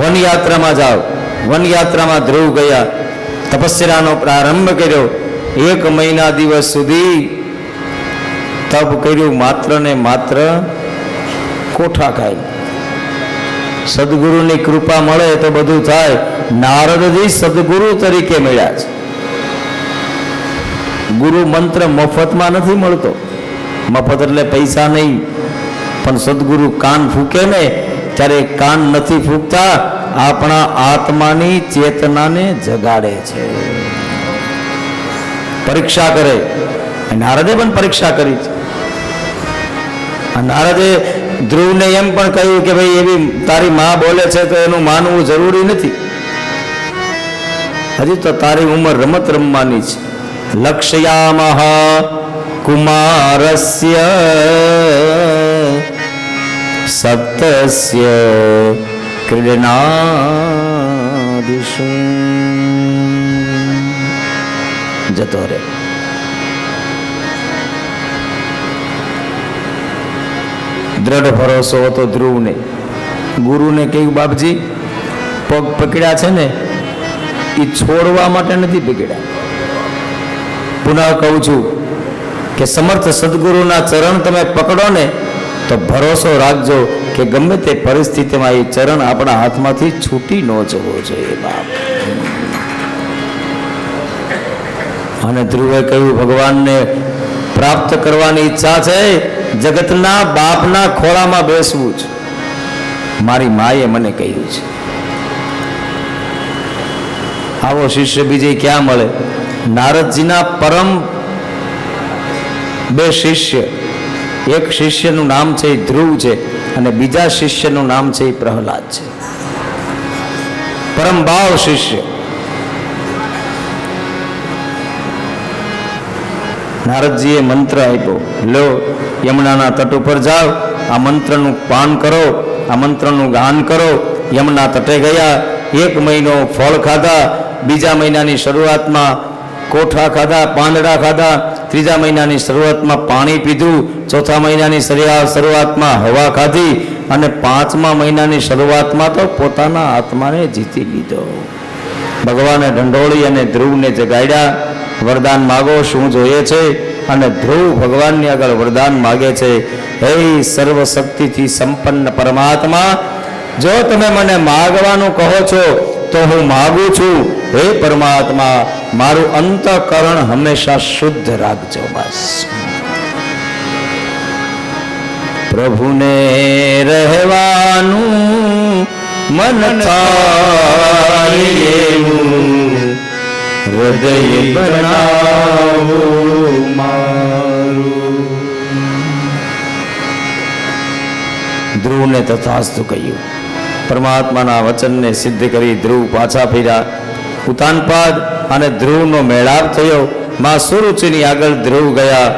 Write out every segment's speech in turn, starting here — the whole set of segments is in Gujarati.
વનયાત્રામાં જાઓ. વનયાત્રામાં ધ્રુવ ગયા, તપસ્યાનો પ્રારંભ કર્યો. 1 મહિના દિવસ સુધી તપ કર્યું, માત્ર ને માત્ર કોઠા ખાઈ. સદગુરુની કૃપા મળે તો બધું થાય. નારદજી સદગુરુ તરીકે મળ્યા છે. ગુરુ મંત્ર મફતમાં નથી મળતો. મફત એટલે પૈસા નહીં, પણ સદગુરુ કાન ફૂકે ને ત્યારે કાન નથી ફૂકતા, આપણા આત્માની ચેતનાને જગાડે છે, પરીક્ષા કરે. નારદે પણ પરીક્ષા કરી છે. નારદે ધ્રુવને એમ પણ કહ્યું કે ભાઈ એવી તારી માં બોલે છે તો એનું માનવું જરૂરી નથી. હજી તો તારી ઉંમર રમત રમવાની છે. લક્ષ્યામહ કુમારસ્ય સપ્તસ્ય ક્રીડનાદિષુ. જતો રે. દ્રઢ ભરોસો હતો ધ્રુવને. ગુરુને કહ્યું, બાપજી પગ પકડ્યા છે ને એ છોડવા માટે નથી પકડ્યા. પુનઃ કહું છું કે સમર્થ સદગુરુના ચરણ તમે પકડો ને તો ભરોસો રાખજો કે ગમે તે પરિસ્થિતિમાં એ ચરણ આપણા હાથમાંથી છૂટી ન જવો જોઈએ બાપ. અને ધ્રુવે કહ્યું, ભગવાનને પ્રાપ્ત કરવાની ઈચ્છા છે, જગતના બાપના ખોળામાં બેસવું છે. મારી માએ મને કહ્યું છે. આવો શિષ્ય બીજે ક્યાં મળે? નારદજીના પરમ 2 શિષ્ય, એક શિષ્યનું નામ છે ધ્રુવ છે અને બીજા શિષ્યનું નામ છે પ્રહલાદ છે. પરમ ભાવ શિષ્ય. નારદજીએ મંત્ર આપ્યો, લો યમુનાના તટ ઉપર જાઓ, આ મંત્રનું પાન કરો, આ મંત્રનું ગાન કરો. યમુના તટે ગયા, 1 મહિનો ફળ ખાધા, બીજા મહિનાની શરૂઆતમાં કોઠા ખાધા, પાંદડા ખાધા, 3જા મહિનાની શરૂઆતમાં પાણી પીધું, 4થા મહિનાની શરૂઆતમાં હવા ખાધી અને 5મા મહિનાની શરૂઆતમાં તો પોતાના આત્માને જીતી લીધો. ભગવાને ઢંઢોળી અને ધ્રુવને જગાડ્યા. વરદાન માગો, શું જોઈએ છે? અને ધ્રુવ ભગવાનની આગળ વરદાન માગે છે, હે સર્વશક્તિથી સંપન્ન પરમાત્મા, જો તમે મને માગવાનું કહો છો તો હું માગું છું. હે પરમાત્મા, મારું અંતઃકરણ હંમેશા શુદ્ધ રાખજો બસ. પ્રભુને રહેવાનું મન થાય એવું હૃદય બનાવો મારું. ધ્રુવને તથાસ્તુ કહ્યું. પરમાત્માના વચનને સિદ્ધ કરી ધ્રુવ પાછા ફર્યા. ઉતાનપાદ અને ધ્રુવનો મેળાપ થયો. માં સુરુચિની આગળ ધ્રુવ ગયા.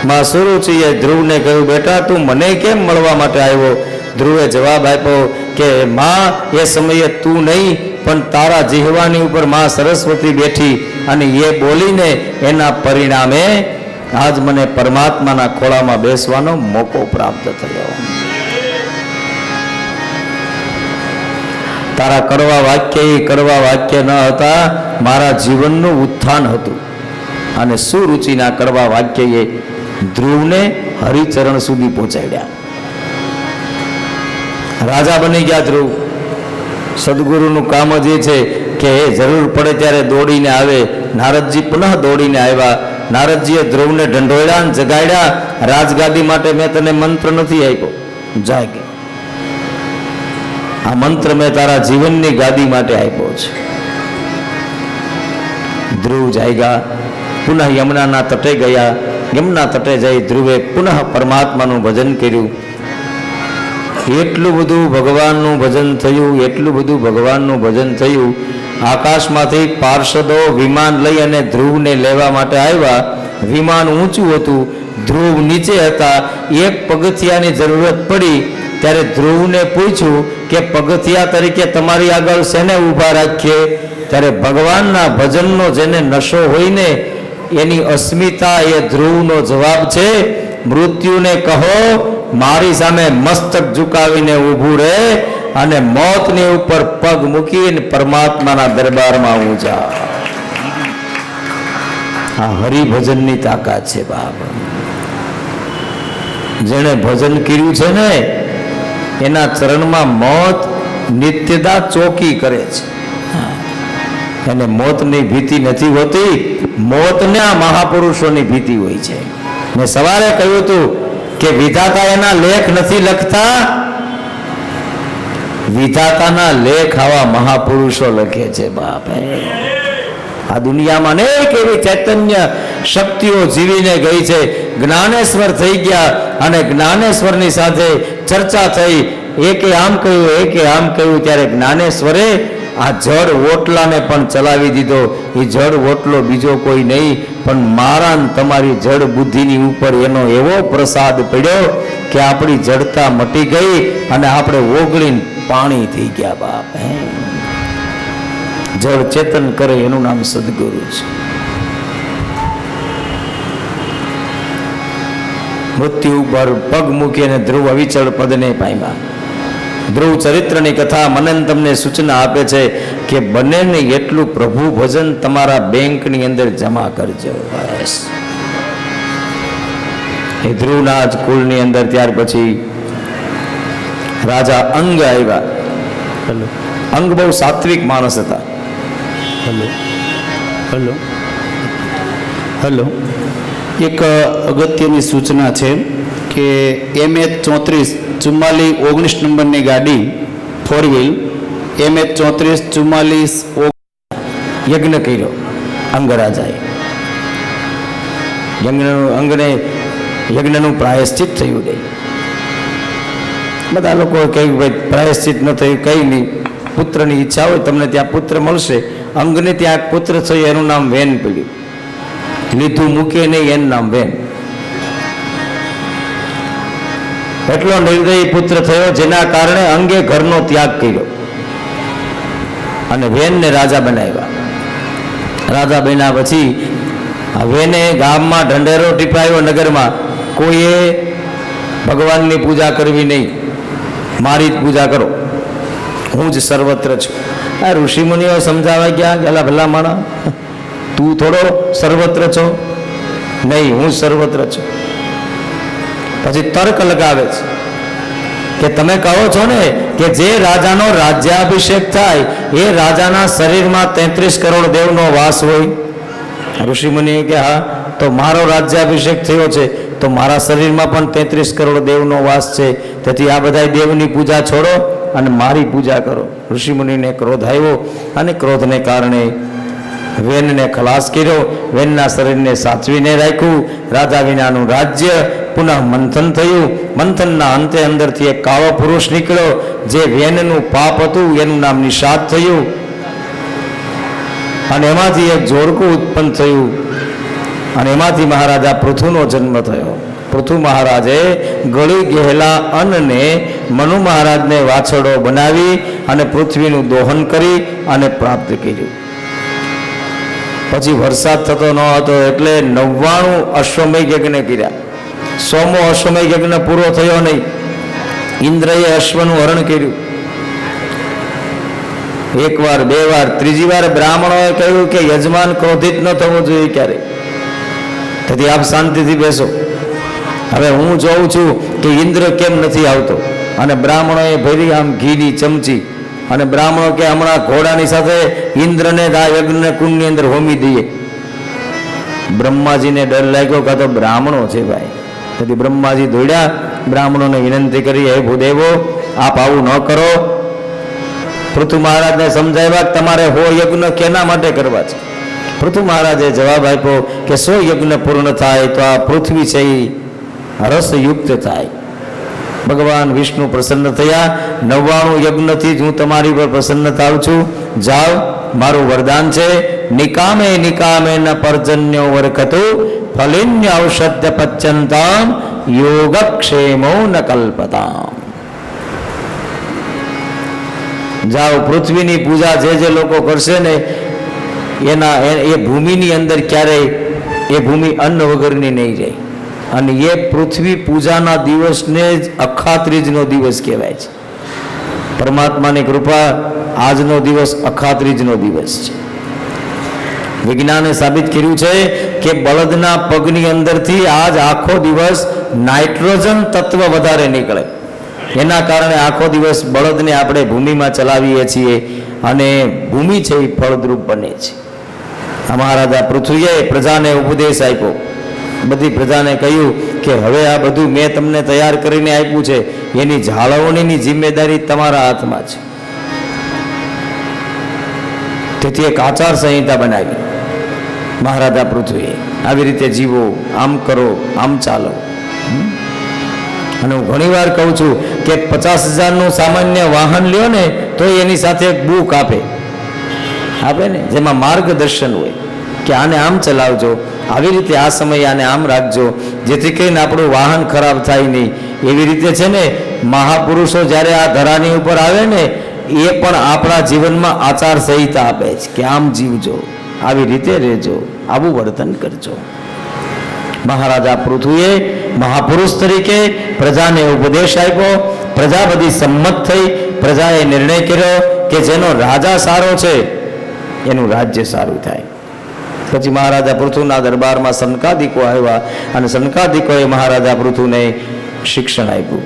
માં સુરુચિએ ધ્રુવને કહ્યું, બેટા તું મને કેમ મળવા માટે આવ્યો? ધ્રુવે જવાબ આપ્યો કે માં, એ સમયે તું નહીં પણ તારા જીહવાની ઉપર માં સરસ્વતી બેઠી અને એ બોલીને એના પરિણામે આજ મને પરમાત્માના ખોળામાં બેસવાનો મોકો પ્રાપ્ત થયો. તારા કડવા વાક્ય એ કડવા વાક્ય ન હતા, મારા જીવનનું ઉત્થાન હતું. અને સુરુચિના કડવા વાક્યએ ધ્રુવને હરિચરણ સુધી પહોંચાડ્યા. રાજા બની ગયા ધ્રુવ. સદગુરુનું કામ જ એ છે કે જરૂર પડે ત્યારે દોડીને આવે. નારદજી પુનઃ દોડીને આવ્યા. નારદજીએ ધ્રુવને ઢંઢોળ્યા અને જગાડ્યા. રાજગાદી માટે મેં તને મંત્ર નથી આપ્યો, જાગ. આ મંત્ર મેં તારા જીવનની ગાદી માટે આપ્યો છે. ધ્રુવ જાગ્યા. પુનઃ યમુનાના તટે ગયા. યમુના તટે જઈ ધ્રુવે પુનઃ પરમાત્માનું ભજન કર્યું. એટલું બધું ભગવાનનું ભજન થયું, એટલું બધું ભગવાનનું ભજન થયું. આકાશમાંથી પાર્ષદો વિમાન લઈ અને ધ્રુવને લેવા માટે આવ્યા. વિમાન ઊંચું હતું, ધ્રુવ નીચે હતા. એક પગથિયાની જરૂરત પડી ત્યારે ધ્રુવને પૂછ્યું કે પગથિયા તરીકે તમારી આગળ શેને ઊભા રાખીએ? ત્યારે ભગવાનના ભજનનો જેને નશો હોય ને એની અસ્મિતા એ ધ્રુવનો જવાબ છે, મૃત્યુને કહો મારી સામે મસ્તક ઝુકાવીને ઊભું રહે અને મોતની ઉપર પગ મૂકીને પરમાત્માના દરબારમાં હું જા. આ હરિભજનની તાકાત છે બાપ. જેણે ભજન કર્યું છે ને એના ચરણમાં મોત નિત્યદા ચોકી કરે છે. એને મોતની ભીતિ નથી હોતી, મોતને આ મહાપુરુષોની ભીતિ હોય છે. મેં સવારે કહ્યું હતું કે વિધાતા એના લેખ નથી લખતા, વિધાતાના લેખ આવા મહાપુરુષો લખે છે બાપ. આ દુનિયામાં અનેક એવી ચૈતન્ય શક્તિઓ જીવીને ગઈ છે. જ્ઞાનેશ્વર થઈ ગયા અને જ્ઞાનેશ્વરની સાથે ચર્ચા થઈ. એકે આમ કહ્યું, એકે આમ કહ્યું, ત્યારે જ્ઞાનેશ્વરે આ જડ ઓટલાને પણ ચલાવી દીધો. એ જડ ઓટલો બીજો કોઈ નહીં પણ મારા તમારી જડ બુદ્ધિની ઉપર એનો એવો પ્રસાદ પડ્યો કે આપણી જડતા મટી ગઈ અને આપણે ઓગળીને પાણી થઈ ગયા બાપ. જળ ચેતન કરે એનું નામ સદગુરુ છે. મૃત્યુ ઉપર પગ મૂકીને ધ્રુવ અવિચળ પદને પામ્યા. ધ્રુવ ચરિત્રની કથા મનન તમને સૂચના આપે છે કે બને ને એટલું પ્રભુ ભજન તમારા બેંકની અંદર જમા કરજો. બસ એ ધ્રુવના જ કુળની અંદર ત્યાર પછી રાજા અંગ આવ્યા. અંગ બહુ સાત્વિક માણસ હતા. હેલો એક અગત્યની સૂચના છે કે MH344419 નંબરની ગાડી 4 વ્હીલ MH3444 યજ્ઞ કર્યો અંગરાજાએ. યજ્ઞનું પ્રાયશ્ચિત થયું નહીં. બધા લોકો કહ્યું ભાઈ પ્રાયશ્ચિત ન થયું કંઈ નહીં, પુત્રની ઈચ્છા હોય તમને ત્યાં પુત્ર મળશે. અંગને ત્યાં પુત્ર થયું એનું નામ વેન પડ્યું. લીધું મૂકે નહીં એનું નામ વેન. એટલો નિર્દયી પુત્ર થયો જેના કારણે અંગે ઘરનો ત્યાગ કર્યો અને વેનને રાજા બનાવ્યા. રાજા બન્યા પછી વેને ગામમાં ઢંઢેરો ટીપાયો નગરમાં, કોઈએ ભગવાનની પૂજા કરવી નહીં, મારી જ પૂજા કરો, હું જ સર્વત્ર છું. આ ઋષિમુનિઓ સમજાવવા ગયા ગયેલા ભલા માણા, તું થોડો સર્વત્ર છો, નહીં હું સર્વત્ર છું. પછી તર્ક લગાવે છે કે તમે કહો છો ને કે જે રાજાનો રાજ્યાભિષેક થાય એ રાજાના શરીરમાં 33 કરોડ દેવનો વાસ હોય. ઋષિમુનિએ કે હા, તો મારો રાજ્યાભિષેક થયો છે તો મારા શરીરમાં પણ 33 કરોડ દેવનો વાસ છે, તેથી આ બધા દેવની પૂજા છોડો અને મારી પૂજા કરો. ઋષિમુનિને ક્રોધ આવ્યો અને ક્રોધને કારણે વેનને ખલાસ કર્યો. વેનના શરીરને સાચવીને રાખ્યું. રાજા વિનાનું રાજ્ય. પુનઃ મંથન થયું. મંથનના અંતે અંદરથી એક કાળો પુરુષ નીકળ્યો. જે વેનનું પાપ હતું એનું નામ નિષાદ થયું અને એમાંથી એક જોડકું ઉત્પન્ન થયું અને એમાંથી મહારાજા પૃથુનો જન્મ થયો. પૃથુ મહારાજે ગળી ગયેલા અન્નને મનુ મહારાજને વાછરડો બનાવી અને પૃથ્વીનું દોહન કરી અને પ્રાપ્ત કર્યું. પછી વરસાદ થતો ન હતો એટલે 99 અશ્વમેઘ યજ્ઞ કર્યા. 100મો અશ્વમેઘ યજ્ઞ પૂરો થયો નહીં. ઇન્દ્રએ અશ્વનું હરણ કર્યું. એક વાર, બે વાર, ત્રીજી વાર બ્રાહ્મણોએ કહ્યું કે યજમાન ક્રોધિત ન થવું જોઈએ ક્યારે, તેથી આપ શાંતિથી બેસો. હવે હું જોઉં છું કે ઇન્દ્ર કેમ નથી આવતો. અને બ્રાહ્મણોએ ભરી આમ ઘીની ચમચી અને બ્રાહ્મણો કે હમણાં ઘોડાની સાથે ઇન્દ્રને આ યજ્ઞ કુંડની અંદર હોમી દઈએ. બ્રહ્માજીને ડર લાગ્યો કાં તો બ્રાહ્મણો છે ભાઈ. તેથી બ્રહ્માજી દોડ્યા, બ્રાહ્મણોને વિનંતી કરી, હે ભૂદેવો આપ આવું ન કરો. પૃથુ મહારાજને સમજાવ્યા કે તમારે હો યજ્ઞ કેના માટે કરવા છે. પૃથુ મહારાજે જવાબ આપ્યો કે 100 યજ્ઞ પૂર્ણ થાય તો આ પૃથ્વી છે એ રસયુક્ત થાય. ભગવાન વિષ્ણુ પ્રસન્ન થયા. 99 યજ્ઞથી જ હું તમારી પર પ્રસન્ન થાઉં છું. જાઓ, મારું વરદાન છે, નિકામે નિકામે ન પર્જન્યો વર્કતુ ફલિન્ય ઔષધ્ય પચ્યંતામ યોગક્ષેમો ન કલ્પતામ. જાઓ, પૃથ્વીની પૂજા જે લોકો કરશે ને એ ભૂમિની અંદર ક્યારેય એ ભૂમિ અન્ન વગરની નહીં જાય. અને એ પૃથ્વી પૂજાના દિવસને જ અખાત્રીજનો દિવસ કહેવાય છે. પરમાત્માની કૃપા આજનો દિવસ અખાત્રીજનો દિવસ છે. વિજ્ઞાને સાબિત કર્યું છે કે બળદના પગની અંદરથી આજ આખો દિવસ નાઇટ્રોજન તત્વ વધારે નીકળે. એના કારણે આખો દિવસ બળદને આપણે ભૂમિમાં ચલાવીએ છીએ અને ભૂમિ છે એ ફળદ્રુપ બને છે. મહારાજા પૃથ્વીએ પ્રજાને ઉપદેશ આપ્યો, બધી પ્રજાને કહ્યું કે હવે આ બધું મેં તમને તૈયાર કરીને આપ્યું છે, એની જાળવણીની જિમ્મેદારી તમારા હાથમાં છે. તેથી એક આચાર સંહિતા બનાવી મહારાજા પૃથ્વીએ, આવી રીતે જીવો, આમ કરો, આમ ચાલો. અને હું ઘણી વાર કહું છું કે 50,000નું સામાન્ય વાહન લ્યો ને તો એની સાથે એક બુક આપે ને, જેમાં માર્ગદર્શન હોય કે આને આમ ચલાવજો, આવી રીતે આ સમયે આને આમ રાખજો, જેથી કરીને આપણું વાહન ખરાબ થાય નહીં. એવી રીતે છે ને મહાપુરુષો જ્યારે આ ધરાની ઉપર આવે ને એ પણ આપણા જીવનમાં આચાર સંહિતા આપે છે કે આમ જીવજો, આવી રીતે રહેજો, આવું વર્તન કરજો. મહારાજા પૃથ્વીએ મહાપુરુષ તરીકે પ્રજાને ઉપદેશ આપ્યો. પ્રજા બધી સંમત થઈ. પ્રજાએ નિર્ણય કર્યો કે જેનો રાજા સારો છે એનું રાજ્ય સારું થાય. પછી મહારાજા પૃથુના દરબારમાં સનકાદિકો આવ્યા અને સનકાદિકોએ મહારાજા પૃથુને શિક્ષણ આપ્યું.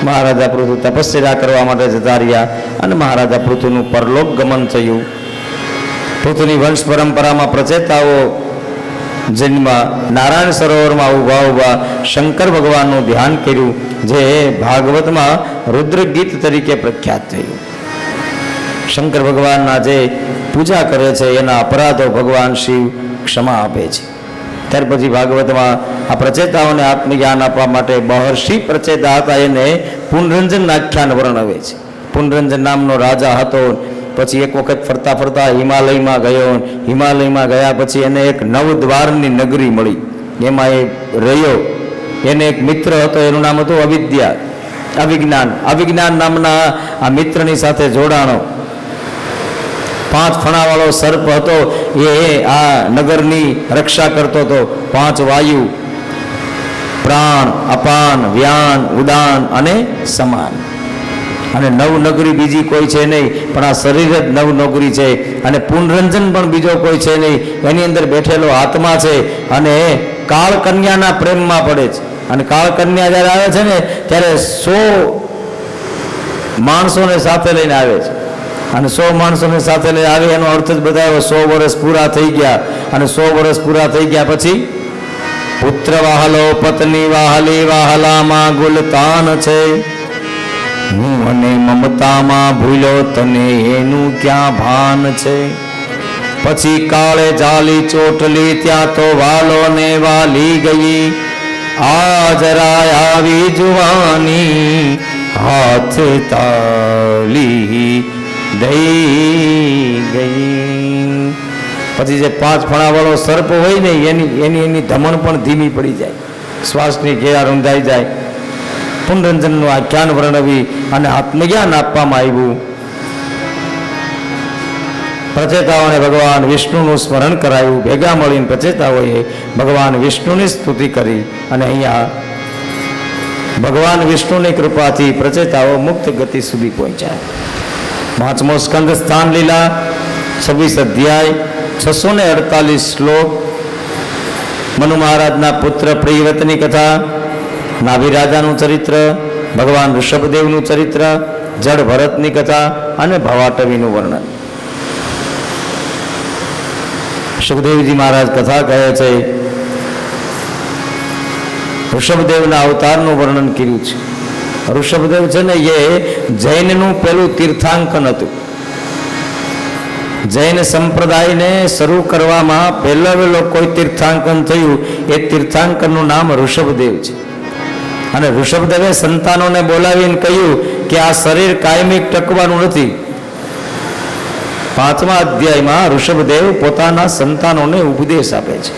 મહારાજા પૃથુ તપસ્યા કરવા માટે જતા રહ્યા અને મહારાજા પૃથુનું પરલોક ગમન થયું. પૃથુની વંશ પરંપરામાં પ્રચેતાઓ જન્મ નારાયણ સરોવરમાં ઊભા શંકર ભગવાનનું ધ્યાન કર્યું, જે ભાગવતમાં રુદ્રગીત તરીકે પ્રખ્યાત થયું. શંકર ભગવાનના જે પૂજા કરે છે એના અપરાધો ભગવાન શિવ ક્ષમા આપે છે. ત્યાર પછી ભાગવતમાં આ પ્રચેતાઓને આત્મજ્ઞાન આપવા માટે મહર્ષિ પ્રચેતા હતા, એને પુનરંજન આખ્યાન વર્ણવે છે. પુનરંજન નામનો રાજા હતો. પછી એક વખત ફરતા ફરતા હિમાલયમાં ગયો. હિમાલયમાં ગયા પછી એને એક નવદ્વારની નગરી મળી, એમાં એ રહ્યો. એને એક મિત્ર હતો, એનું નામ હતું અવિજ્ઞાન નામના આ મિત્રની સાથે જોડાણો. 5 ફણાવાળો સર્પ હતો, એ આ નગરની રક્ષા કરતો હતો. 5 વાયુ, પ્રાણ, અપાન, વ્યાન, ઉદાન અને સમાન. અને નવનગરી બીજી કોઈ છે નહીં, પણ આ શરીર જ નવનગરી છે. અને પુનરંજન પણ બીજો કોઈ છે નહીં, એની અંદર બેઠેલો આત્મા છે. અને કાળ કન્યાના પ્રેમમાં પડે છે. અને કાળ કન્યા જ્યારે આવે છે ને ત્યારે 100 માણસોને સાથે લઈને આવે છે. અને 100 માણસોને સાથે લઈને આવે એનો અર્થ જ બતાવ્યો 100 વર્ષ પૂરા થઈ ગયા. અને 100 વર્ષ પૂરા થઈ ગયા પછી પુત્ર વાહલો પત્ની વાહલી વાહલામાં ગુલતાન છે, હું અને મમતામાં ભૂલ્યો તને એનું ક્યાં ભાન છે. પછી કાળે જાલી ચોટલી ત્યાં તો વાલો ને વાલી ગઈ, આ જરા આવી જુવાની હાથ તાલી દઈ ગઈ. પછી જે 5 ફણાવાળો સર્પ હોય ને એની ધમણ પણ ધીમી પડી જાય, શ્વાસની ઘેરા રૂંધાઈ જાય. પુનરંજનનું આખ્યાન વર્ણવી અને આત્મજ્ઞાન આપવામાં આવ્યું. પ્રચેતાઓને ભગવાન વિષ્ણુનું સ્મરણ કરાયું. ભેગા મળીને પ્રચેતાઓએ ભગવાન વિષ્ણુની સ્તુતિ કરી. અને અહીંયા ભગવાન વિષ્ણુની કૃપાથી પ્રચેતાઓ મુક્ત ગતિ સુધી પહોંચ્યા. 5મો સ્કંદ સ્થાન લીલા, 26 અધ્યાય, 648 શ્લોક. મનુ મહારાજના પુત્ર પ્રિયવ્રતની કથા, નાભી રાજાનું ચરિત્ર, ભગવાન ઋષભદેવનું ચરિત્ર, જડ ભરતની કથા અને ભવાટવીનું વર્ણન. સુખદેવજી મહારાજ કથા કહે છે, ઋષભદેવના અવતારનું વર્ણન કર્યું છે. ઋષભદેવ છે ને એ જૈનનું પેલું તીર્થાંકન હતું. જૈન સંપ્રદાયને શરૂ કરવામાં પહેલો કોઈ તીર્થાંકન થયું, એ તીર્થાંકનનું નામ ઋષભદેવ છે. અને ઋષભદેવે સંતાનોને બોલાવીને કહ્યું કે આ શરીર કાયમિક ટકવાનું નથી. 5મા અધ્યાયમાં ઋષભદેવ પોતાના સંતાનોને ઉપદેશ આપે છે.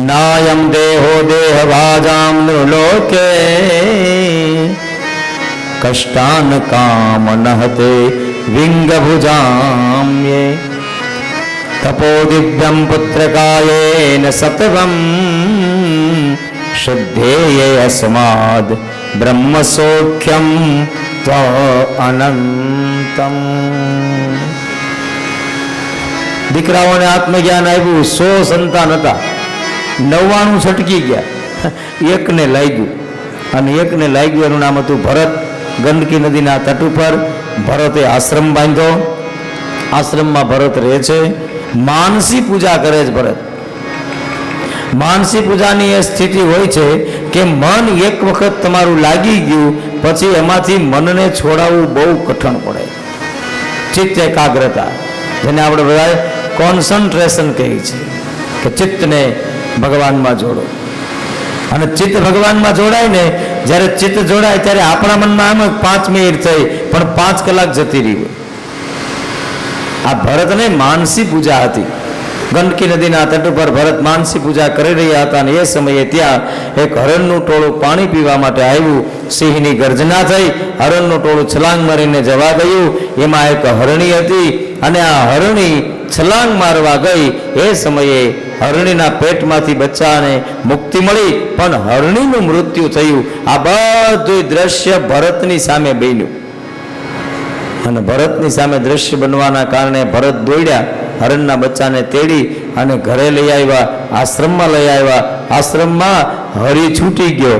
નાયમ દેહો દેહ ભાજામ નૃલોકે કષ્ટાન કામ નહતે વિંગભુજામ્યે તપો દિવ્યમ પુત્રકાયેન સતવમ શુદ્ધેય અસ્માદ બ્રહ્મસૌખ્યમ અનંતમ. દીકરાઓને આત્મજ્ઞાન આવ્યું, 100 સંતાન હતા, 99 છટકી ગયા, એકને લાગ્યું, અને એકને લાગ્યું એનું નામ હતું ભરત. ગંડકી નદીના તટ ઉપર ભરતે આશ્રમ બાંધ્યો. આશ્રમમાં ભરત રહે છે, માનસી પૂજા કરે છે ભરત. માનસી પૂજાની એ સ્થિતિ હોય છે કે મન એક વખત તમારું લાગી ગયું પછી એમાંથી મનને છોડાવવું બહુ કઠણ પડે. ચિત્ત એકાગ્રતા, જેને આપણે બધા કોન્સન્ટ્રેશન કહીએ છીએ, કે ચિત્તને ભગવાનમાં જોડો. અને ચિત્ત ભગવાનમાં જોડાય ને, જ્યારે ચિત્ત જોડાય ત્યારે આપણા મનમાં આમ 5 મિનિટ થઈ પણ 5 કલાક જતી રહી હોય. આ ભરતને માનસી પૂજા હતી. ગંડકી નદીના તટ ઉપર ભરત માનસી પૂજા કરી રહ્યા હતા, અને એ સમયે ત્યાં એક હરણનું ટોળું પાણી પીવા માટે આવ્યું. સિંહની ગર્જના થઈ, હરણનું ટોળું છલાંગ મારીને જવા ગયું. એમાં એક હરણી હતી, અને આ હરણી છલાંગ મારવા ગઈ એ સમયે હરણીના પેટમાંથી બચ્ચાને મુક્તિ મળી, પણ હરણીનું મૃત્યુ થયું. આ બધું દ્રશ્ય ભરતની સામે બન્યું, અને ભરતની સામે દ્રશ્ય બનવાના કારણે ભરત દોડ્યા, હરણના બચ્ચાને તેડી અને ઘરે લઈ આવ્યા, આશ્રમમાં લઈ આવ્યા. આશ્રમમાં હરી છૂટી ગયો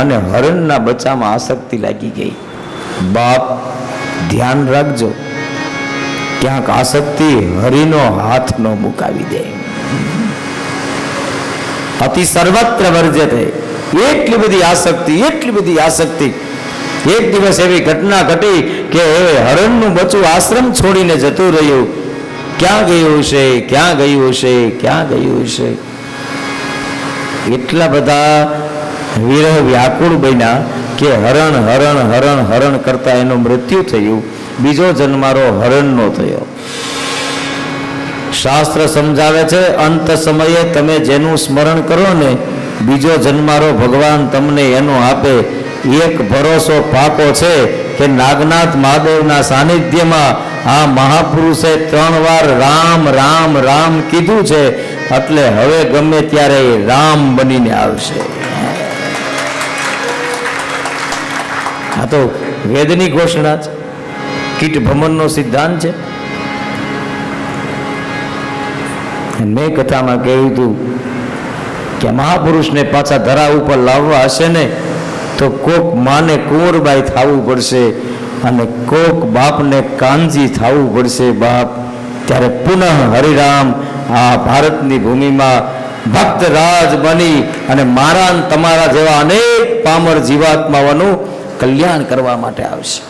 અને હરણના બચ્ચામાં આસક્તિ લાગી ગઈ. બાપ ધ્યાન રાખજો, ક્યાંક આસક્તિ હરિનો હાથ ન મુકાવી દે. અતિ સર્વત્ર વર્જ્યતે. એટલી બધી આસક્તિ, એટલી બધી આસક્તિ. એક દિવસ એવી ઘટના ઘટી કે હરણનું બચ્ચું આશ્રમ છોડીને જતું રહ્યું. ક્યાં ગયું છે, ક્યાં ગયું છે, ક્યાં ગયું છે? એટલા બધા વિરહ વ્યાકુળ બન્યા કે હરણ હરણ હરણ હરણ કરતા એનું મૃત્યુ થયું. બીજો જન્મારો હરણનો થયો. શાસ્ત્ર સમજાવે છે, અંત સમયે તમે જેનું સ્મરણ કરો ને, બીજો જન્મારો ભગવાન તમને એનો આપે. એક ભરોસો પાકો છે કે નાગનાથ મહાદેવના સાનિધ્યમાં આ મહાપુરુષે 3 વાર રામ રામ રામ કીધું છે, એટલે હવે ગમે ત્યારે રામ બનીને આવશે. આ તો વેદની ઘોષણા છે, કીટ ભમનનો સિદ્ધાંત છે. મેં કથામાં કહ્યું હતું કે મહાપુરુષને પાછા ધરા ઉપર લાવવા હશે ને, તો કોક માને કુંવરબાઈ થવું પડશે, અને કોક બાપને કાનજી થવું પડશે. બાપ ત્યારે પુનઃ હરિરામ આ ભારતની ભૂમિમાં ભક્ત રાજ બની અને મારા તમારા જેવા અનેક પામર જીવાત્માઓનું કલ્યાણ કરવા માટે આવશે.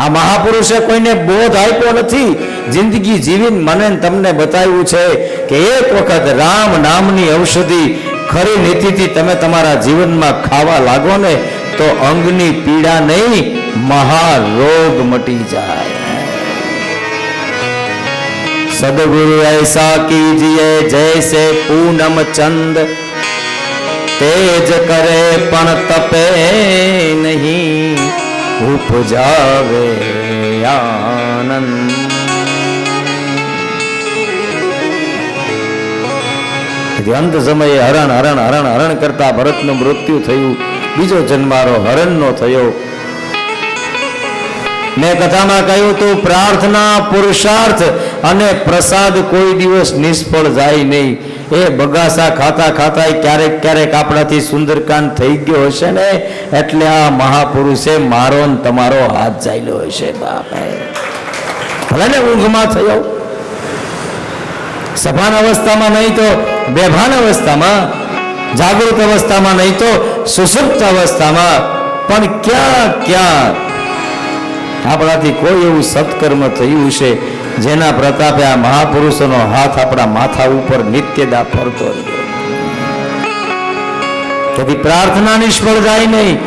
આ મહાપુરુષે કોઈને બોધ આપ્યો નથી, જિંદગી જીવીને મને તમને બતાવ્યું છે કે એક વખત રામ નામની ઔષધિ ખરી નીતિથી તમે તમારા જીવનમાં ખાવા લાગો ને, તો અંગની પીડા નહીં, મહારોગ મટી જાય. સદગુરુ ऐसा कीजिए जैसे पूनम चंद, तेज करे पण तपे नहीं, उपजावे आनंद. અંત સમયે હરણ હરણ હરણ હરણ કરતા ભરતનું મૃત્યુ થયું. બીજો જન્મારો હરણનો થયો. મેં કથામાં કહ્યું તું, પ્રાર્થના, પુરુષાર્થ અને પ્રસાદ કોઈ દિવસ નિષ્ફળ જાય નહીં. એ બગાસા ખાતા ખાતા ક્યારેક ક્યારેક આપણાથી સુંદરકાંડ થઈ ગયો હશે ને, એટલે આ મહાપુરુષે મારો ને તમારો હાથ ચાલ્યો હશે. બાપ ભલે ને ઊંઘમાં થયો, સભાન અવસ્થામાં નહીં તો બેભાન અવસ્થામાં, જાગૃત અવસ્થામાં નહીં તો સુષુપ્ત અવસ્થામાં, પણ ક્યાં ક્યાં આપણાથી કોઈ એવું સત્કર્મ થયું છે જેના પ્રતાપે આ મહાપુરુષોનો હાથ આપણા માથા ઉપર નિત્યદા ફરતો રહ્યો. તેથી પ્રાર્થના નિષ્ફળ જાય નહીં,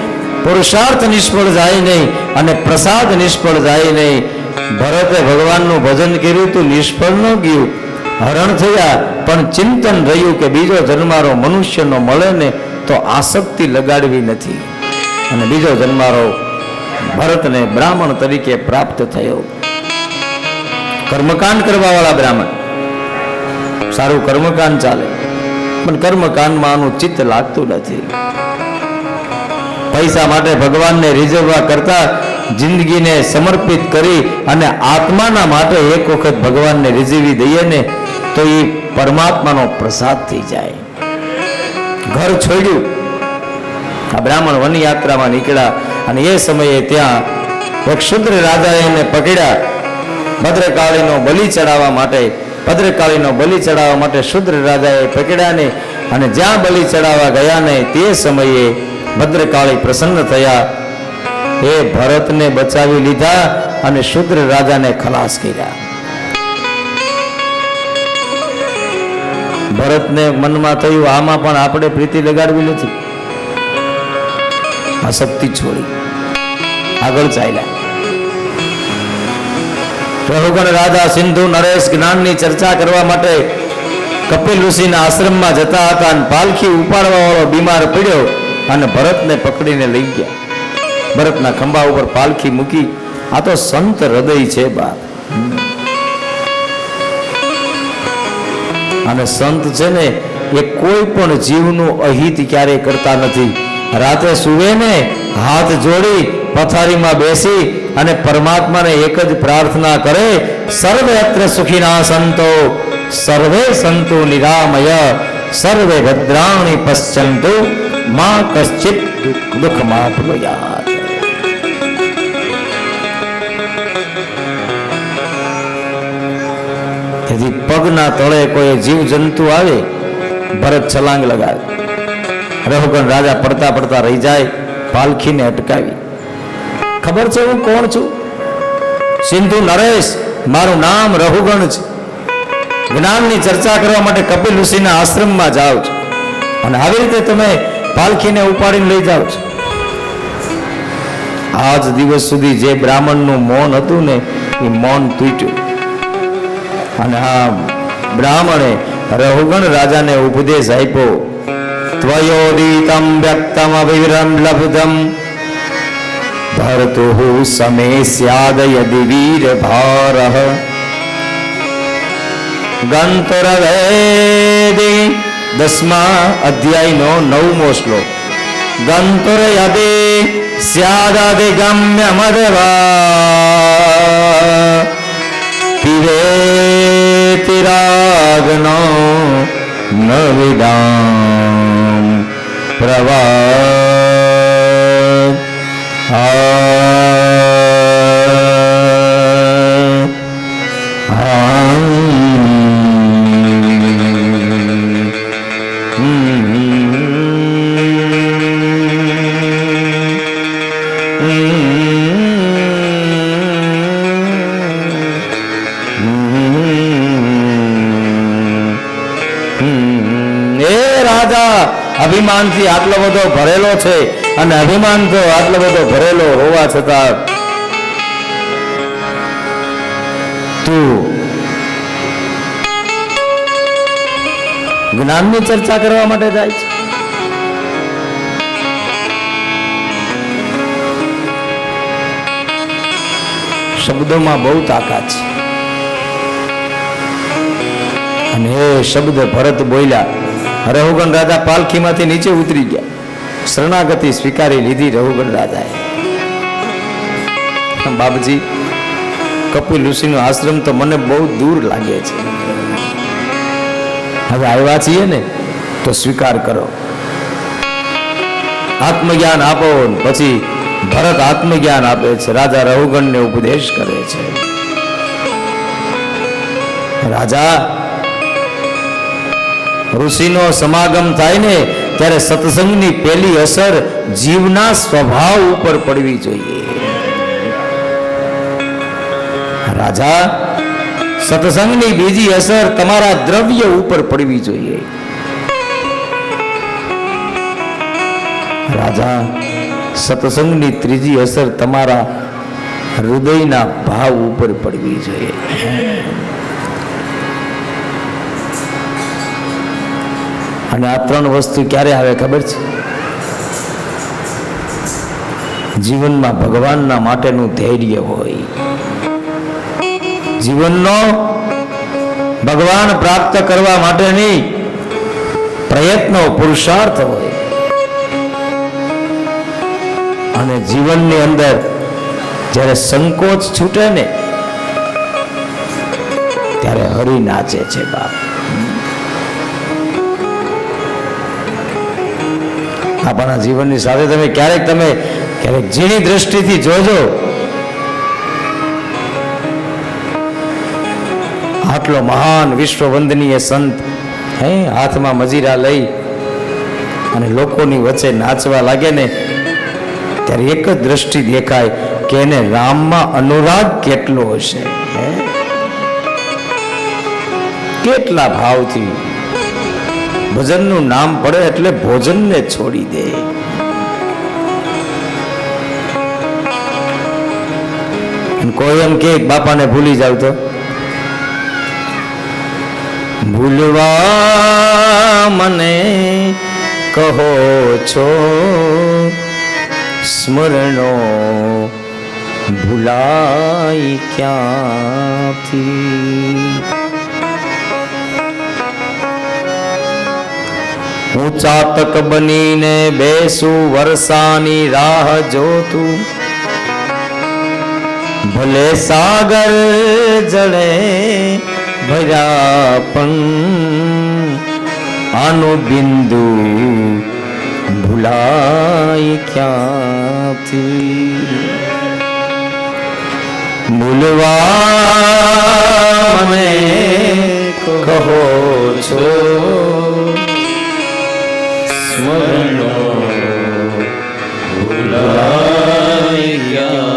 પુરુષાર્થ નિષ્ફળ જાય નહીં, અને પ્રસાદ નિષ્ફળ જાય નહીં. ભરતે ભગવાનનું ભજન કર્યું તું, નિષ્ફળ ન ગયું. હરણ થયા, પણ ચિંતન રહ્યું કે બીજો જન્મારો મનુષ્યનો મળે ને તો આસક્તિ લગાડવી નથી. અને બીજો જન્મારો ભરતને બ્રાહ્મણ તરીકે પ્રાપ્ત થયો. કર્મકાંડ કરવા વાળા બ્રાહ્મણ, સારું કર્મકાંડ ચાલે, પણ કર્મકાંડમાં આનું ચિત્ત લાગતું નથી. પૈસા માટે ભગવાનને રીઝવવા કરતા જિંદગીને સમર્પિત કરી અને આત્માના માટે એક વખત ભગવાનને રીઝવી દઈએ ને તો એ પરમાત્માનો પ્રસાદ થઈ જાય. ઘર છોડ્યું, આ બ્રાહ્મણ વન યાત્રામાં નીકળ્યા અને એ સમયે ત્યાં એક શુદ્ર રાજાએ એને પકડ્યા ભદ્રકાળીનો બલિ ચડાવવા માટે. ભદ્રકાળીનો બલિ ચડાવવા માટે શુદ્ર રાજાએ પકડ્યા ને અને જ્યાં બલિ ચડાવવા ગયા ને તે સમયે ભદ્રકાળી પ્રસન્ન થયા. એ ભરતને બચાવી લીધા અને શુદ્ર રાજાને ખલાસ કર્યા. ભરતને મનમાં થયું આમાં પણ આપણે પ્રીતિ લગાડવી નથી. આસક્તિ છોડી આગળ ચાલ્યા. રહુગણ રાજા સિંધુ નરેશ જ્ઞાનની ચર્ચા કરવા માટે કપિલ ઋષિના આશ્રમમાં જતા હતા અને પાલખી ઉપાડવા વાળો બીમાર પડ્યો અને ભરતને પકડીને લઈ ગયા. ભરતના ખંભા ઉપર પાલખી મૂકી. આ તો સંત હૃદય છે બાપ. અને સંત છે ને એ કોઈ પણ જીવનું અહિત ક્યારેય કરતા નથી. રાતે સુવે ને હાથ જોડી પથારીમાં બેસી અને પરમાત્માને એક જ પ્રાર્થના કરે, સર્વે અત્ર સુખીના સંતો સર્વે સંતો નિરામય સર્વે ભદ્રાણી પશ્યંતુ મા કશ્ચિત દુઃખ માપ્નુયાત. તેથી પગના તળે કોઈ જીવ જંતુ આવે, ભરત છલાંગ લગાવે. રહુગણ રાજા પડતા પડતા રહી જાય. પાલખીને અટકાવી. ખબર છે હું કોણ છું? સિંધુ નરેશ, મારું નામ રહુગણ છે. જ્ઞાનની ચર્ચા કરવા માટે કપિલ ઋષિના આશ્રમમાં જાઓ છો અને આવી રીતે તમે પાલખીને ઉપાડીને લઈ જાઓ છો. આજ દિવસ સુધી જે બ્રાહ્મણનું મૌન હતું ને એ મૌન તૂટ્યું અને આ બ્રાહ્મણે રહુગણ રાજાને ઉપદેશ આપ્યો. ત્વયોદિતમ વ્યક્તમ અવિરમ લબ્ધમ ભરતુઃ સમે સ્યાદ યદિ વીર ભારઃ ગંતુરવેદી 10મા અધ્યાયનો 9મો શ્લોક. ગંતુર યદિ સ્યાદધિગમ્ય મદવા પીવેતિ રાગનો ન વિદામ પ્રવા. અભિમાનથી આટલો બધો ભરેલો છે અને અભિમાન તો આટલો બધો ભરેલો હોવા છતાં તું જ્ઞાનની ચર્ચા કરવા માટે જાય છે. શબ્દોમાં બહુ તાકાત છે અને એ શબ્દ ભરત બોલ્યા. રહુગણ રાજા પાલખીમાંથી નીચે ઉતરી ગયા. શરણાગતિ સ્વીકારી લીધી રહુગણ રાજાએ. બાપજી, કપિલ ઋષિનો આશ્રમ તો મને બહુ દૂર લાગે છે. હવે આવ્યા છીએ ને તો સ્વીકાર કરો. આત્મજ્ઞાન આપો. પછી ભરત આત્મજ્ઞાન આપે છે. રાજા રહુગણને ઉપદેશ કરે છે. રાજા, ઋષિનો સમાગમ થાય ને ત્યારે સત્સંગની પહેલી અસર જીવના સ્વભાવ ઉપર પડવી જોઈએ. રાજા, સત્સંગની બીજી અસર તમારા દ્રવ્ય ઉપર પડવી જોઈએ. રાજા, સત્સંગની ત્રીજી અસર તમારા હૃદયના ભાવ ઉપર પડવી જોઈએ. અને આ ત્રણ વસ્તુ ક્યારે આવે ખબર છે? જીવનમાં ભગવાનના માટેનું ધૈર્ય હોય, જીવનનો ભગવાન પ્રાપ્ત કરવા માટેની પ્રયત્નો પુરુષાર્થ હોય અને જીવનની અંદર જ્યારે સંકોચ છૂટે ને ત્યારે હરિ નાચે છે બાપ. આપણા જીવનની સાથે તમે ક્યારેક ઝીણી દ્રષ્ટિથી જોજો. આટલો મહાન વિશ્વ વંદનીય સંત હાથમાં મજીરા લઈ અને લોકોની વચ્ચે નાચવા લાગે ને ત્યારે એક જ દ્રષ્ટિ દેખાય કે એને રામમાં અનુરાગ કેટલો હશે, કેટલા ભાવથી ભજનનું નામ પડે એટલે ભોજનને છોડી દે. કોઈ એમ કે બાપાને ભૂલી જાવ તો ભૂલવા મને કહો છો, સ્મરણો ભૂલાઈ ક્યાંથી. હું ચાતક બનીને બેસું વર્ષાની રાહ જોતું, ભલે સાગર જળે ભર્યા પણ આનું બિંદુ ભૂલાય ક્યાંથી. ભૂલવા મને કહો છો, સ્મરણો ભૂલાય ક્યાંથી.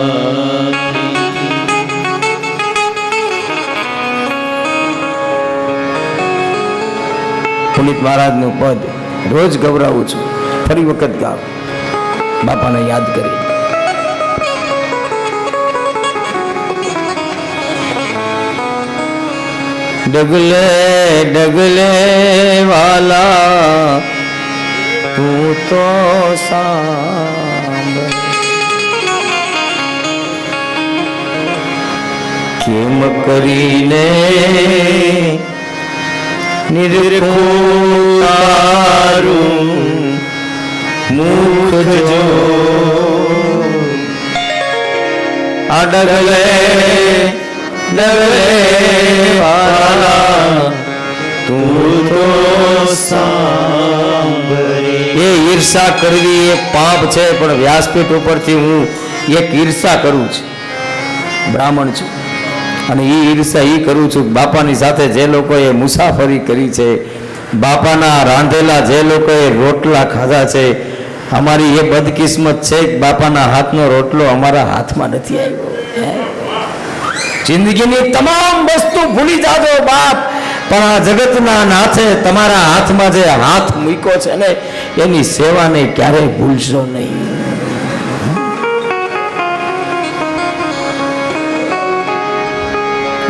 પુનિત મહારાજનું પદ રોજ ગવરાવું છું, ફરી વખત ગાવ બાપાને યાદ કરી. ડગલે ડગલે વાલા તું તો સાંભળ, કેમ કરીને નિર્ખું મુખ જો આ ડગલે ડગલે વાલા તું તો સાંભળે. એ ઈર્ષા કરવી એ પાપ છે, પણ વ્યાસપીઠ ઉપરથી હું એક ઈર્ષા કરું છું. બ્રાહ્મણ છું અને એ ઈર્ષા એ કરું છું બાપાની સાથે જે લોકોએ મુસાફરી કરી છે, બાપાના રાંધેલા જે લોકોએ રોટલા ખાધા છે, અમારી એ બદકિસ્મત છે કે બાપાના હાથનો રોટલો અમારા હાથમાં નથી આવ્યો. જિંદગીની તમામ વસ્તુ ભૂલી જાજો બાપ, પણ આ જગતના નાથે તમારા હાથમાં જે હાથ મૂક્યો છે ને એની સેવાને ક્યારેય ભૂલશો નહીં.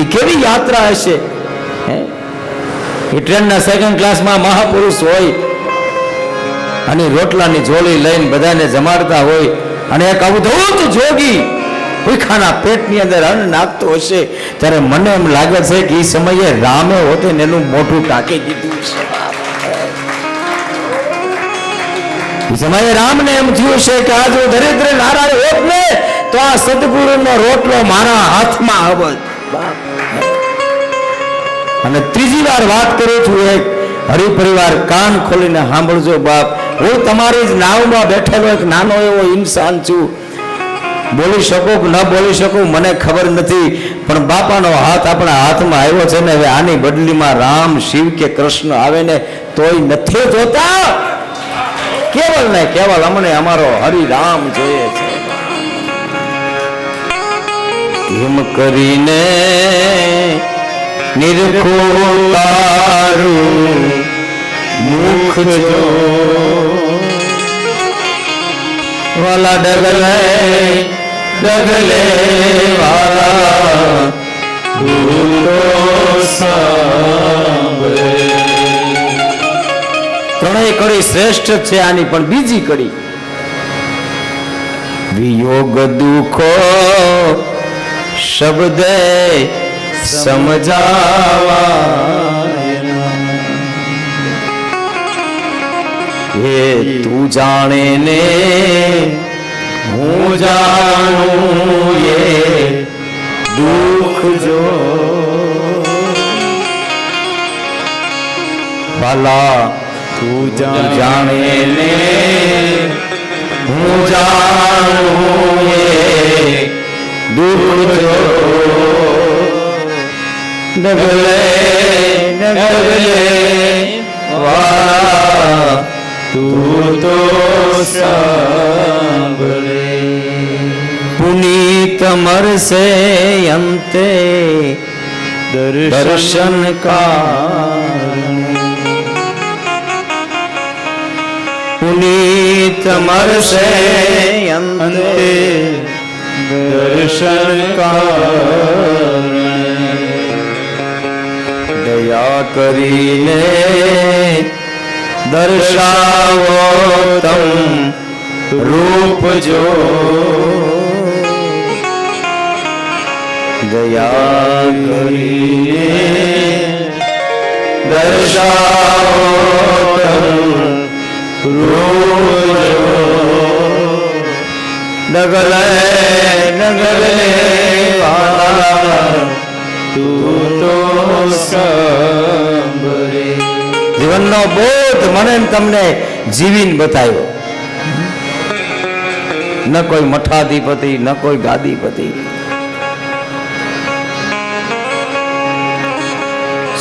એ કેવી યાત્રા હશે. એ ટ્રેનના સેકન્ડ ક્લાસમાં મહાપુરુષ હોય અને રોટલાની ઝોળી લઈને બધાને જમાડતા હોય અને એક અવધૂત જોગી ભૂખાના પેટની અંદર અન્ન નાખતો હશે, ત્યારે મને એમ લાગે છે કે એ સમયે રામે હોતે ને એનું મોઢું ટાંકી દીધું છે. એ સમયે રામને એમ થયું છે કે આજ હું દરિદ્ર નારાયણ હોત ને તો આ સદગુરુનો રોટલો મારા હાથમાં આવત. અને ત્રીજી વાર વાત કરું છું, એક હરિપરિવાર કાન ખોલીને સાંભળજો બાપ. હું તમારી જ નાવમાં બેઠેલો એક નાનો એવો ઇન્સાન છું. બોલી શકું કે ન બોલી શકું મને ખબર નથી, પણ બાપાનો હાથ આપણા હાથમાં આવ્યો છે ને હવે આની બદલીમાં રામ શિવ કે કૃષ્ણ આવે ને તોય નથી જોતા. કેવલ ને કેવલ અમને અમારો હરિરામ જોઈએ છે. એમ કરીને નિરખું તારું મુખ જો વાલા ડગલે ડગલે વાલા તું તો સાંભળે. ત્રણેય કડી શ્રેષ્ઠ છે આની, પણ બીજી કડી વિયોગ દુખો શબ્દે સમજાવા એ તું જાણે ને હું જાણું એ દુઃખ જો વાલા તું જાણે ને હું જાણું એ દુઃખ જો ડગલે ડગલે વાલા તું તો સાંભળે પુનીત મરસે અંતે દર્શન કારણે પુનીત મરસે અંતે દર્શન કારણે દયા કરીને દર્શાવો તમ રૂપ જો દયા કરીને દર્શાવો તમ રૂપ જો ડગલે ડગલે વાલા તું તો સાંભળે જીવનનો બોધ મને ને તમને જીવીને બતાવ્યો ન કોઈ મઠાધિપતિ ન કોઈ ગાદીપતિ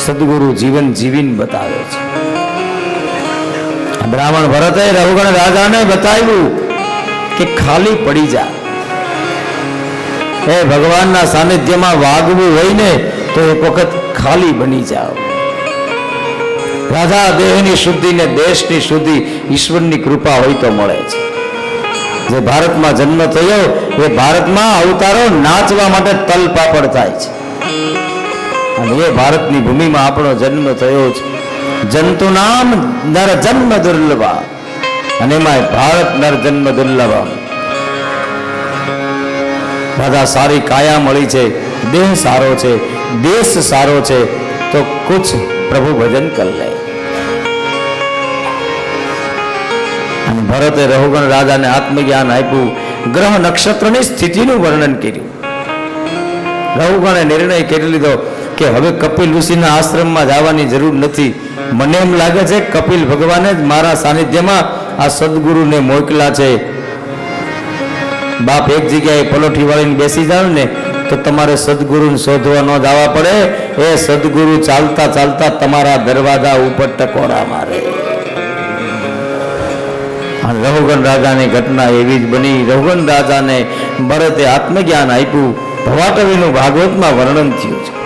સદગુરુ જીવન જીવીને બતાવે છે બ્રાહ્મણ ભરતે રઘુગણ રાજાને બતાવ્યું કે ખાલી પડી જા એ ભગવાનના સાનિધ્યમાં વાગવું હોય ને તો એક વખત ખાલી બની જાઓ રાજા દેહની શુદ્ધિ ને દેશની શુદ્ધિ ઈશ્વરની કૃપા હોય તો મળે છે જે ભારતમાં જન્મ થયો એ ભારતમાં અવતારો નાચવા માટે તલપાપડ થાય છે અને એ ભારતની ભૂમિમાં આપણો જન્મ થયો છે જંતુ નામ નર જન્મ દુર્લભા અને એમાં ભારત નર જન્મ દુર્લભા દાદા સારી કાયા મળી છે દેહ સારો છે દેશ સારો છે તો કુછ પ્રભુ ભજન કર લે અને ભરતે રઘુગણ રાજાને આત્મજ્ઞાન આપ્યું ગ્રહ નક્ષત્રની સ્થિતિનું વર્ણન કર્યું રઘુગણે નિર્ણય કરી લીધો કે હવે કપિલ ઋષિના આશ્રમમાં જવાની જરૂર નથી મને એમ લાગે છે કપિલ ભગવાને જ મારા સાનિધ્યમાં આ સદગુરુને મોકલા છે બાપ એક જગ્યાએ પલોઠી વાળીને બેસી જાવ ને તો તમારે સદગુરુને શોધવા ન જવા પડે એ સદગુરુ ચાલતા ચાલતા તમારા દરવાજા ઉપર ટકોરા મારે રઘુગણ રાજાની ઘટના એવી જ બની રઘુગણ રાજાને ભરતે આત્મજ્ઞાન આપ્યું ભવાટવીનું ભાગવતમાં વર્ણન થયું છે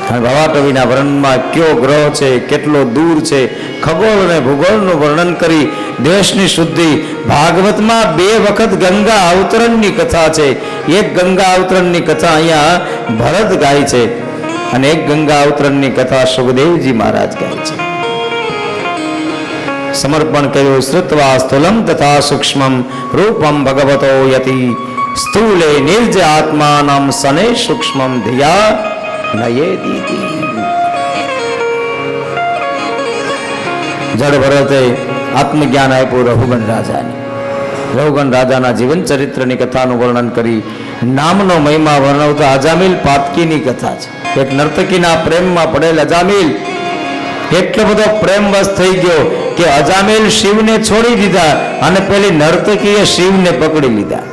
અને ભવાટવીના વર્ણનમાં કયો ગ્રહ છે કેટલો દૂર છે ખગોળ અને ભૂગોળનું વર્ણન કરી દેશની શુદ્ધિ ભાગવતમાં 2 વખત ગંગા અવતરણની કથા છે એક ગંગા અવતરણની કથા અહીંયા ભરત ગાય છે અને એક ગંગા અવતરણની કથા સુખદેવજી મહારાજ ગાય છે સમર્પણ કર્યું શ્રુત્વા સ્થૂલમ તથા સૂક્ષ્મમ રૂપમ ભગવતો યતિ સ્થૂલે નિર્જ આત્માનમ સને સૂક્ષ્મમ ધિયા નયે દીતિ જડ ભરતે આત્મજ્ઞાન આપ્યું રઘુગણ રાજાને રઘુગણ રાજાના જીવન ચરિત્રની કથાનું વર્ણન કરી નામનો મહિમા વર્ણવતા અજામિલ પાતકીની કથા છે એક નર્તકીના પ્રેમમાં પડેલ અજામિલ એટલો બધો પ્રેમવશ થઈ ગયો કે અજામિલ શિવને છોડી દીધા અને પેલી નર્તકીએ શિવને પકડી લીધા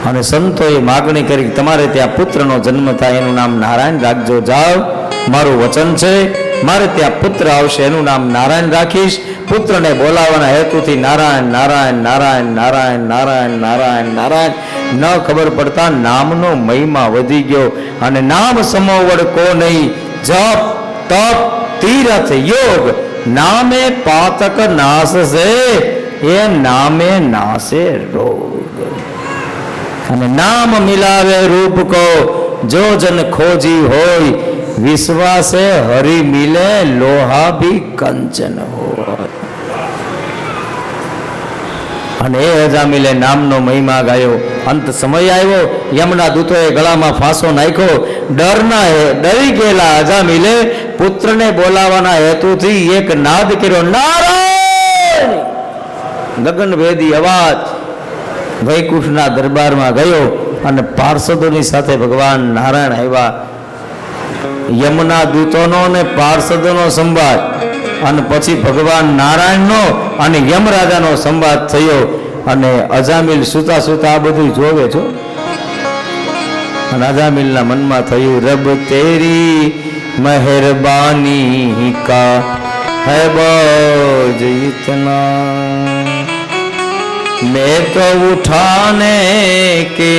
અને સંતોએ માગણી કરી તમારે ત્યાં પુત્રનો જન્મ થાય એનું નામ નારાયણ રાખજો જાઓ મારું વચન છે મારે ત્યાં પુત્ર આવશે એનું નામ નારાયણ રાખીશ પુત્રને બોલાવવાના હેતુથી નારાયણ નારાયણ નારાયણ નારાયણ નારાયણ નારાયણ નારાયણ ન ખબર પડતા નામનો મહિમા વધી ગયો અને નામ સમોવડ કો નહીં જપ તપ તીરથ યોગ નામે પાતક નાશ છે એ નામે નાશે રોગ અને નામ મિલાવે રૂપ કો જો જન ખોજી હોય વિશ્વાસે હરી મિલે લોહા ભી કંચન હોય અને એ અજામિલે નામનો મહિમા ગાયો અંત સમય આવ્યો યમના દૂતોએ ગળામાં ફાંસો નાખ્યો ડરી ગયેલા અજામિલે પુત્રને બોલાવવાના હેતુથી એક નાદ કર્યો નારાયણ ગગનભેદી અવાજ વૈકુંઠના દરબારમાં ગયો અને પાર્ષદોની સાથે ભગવાન નારાયણ આવ્યા. યમના દૂતોનો અને પાર્ષદોનો સંવાદ અને પછી ભગવાન નારાયણનો અને યમરાજાનો સંવાદ થયો. અને અજામિલ સુતા સુતા આ બધું જોવે છો. અને અજામિલના મનમાં થયું, રબ તેરી મહેરબાની કા है बोझ इतना, मैं तो उठाने के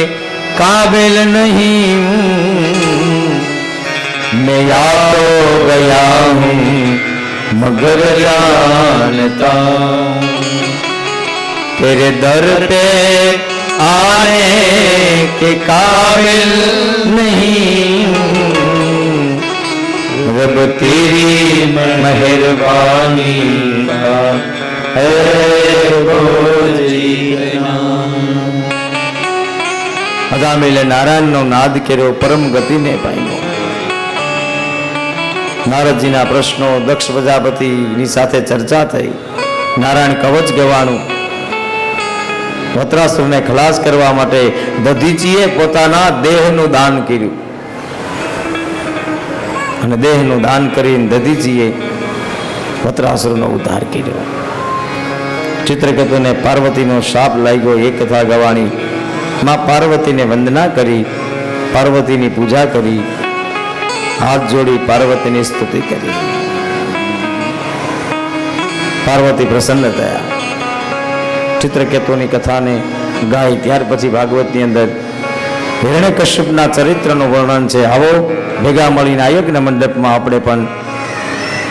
काबिल नहीं हूँ, मैं या तो गया हूँ मगर जानता तेरे दर पे आने के काबिल नहीं हूँ, रब तेरी मेहरबानी का है बोझ इतना. અજામિલે નારાયણનો નાદ કર્યો, પરમ ગતિને પામ્યો. નારદજીના પ્રશ્નો, દક્ષ પ્રજાપતિની સાથે ચર્ચા થઈ. નારાયણ કવચ ગવાનું. વત્રાસુરને ખલાસ કરવા માટે દધીચીએ પોતાના દેહનું દાન કર્યું અને દેહનું દાન કરીને દધીચીએ વત્રાસુરનો ઉદ્ધાર કર્યો. ચિત્રકેતુને પાર્વતીનો શાપ લાગ્યો. એ કથા ગવાણી. માં પાર્વતીને વંદના કરી, પાર્વતીની પૂજા કરી, હાથ જોડી પાર્વતીની સ્તુતિ કરી. પાર્વતી પ્રસન્ન થયા. ચિત્રકેતુની કથાને ગાય. ત્યાર પછી ભાગવતની અંદર હિરણ્યકશ્યપના ચરિત્રનું વર્ણન છે. આવો ભેગા મળીને આ યજ્ઞ મંડપમાં આપણે પણ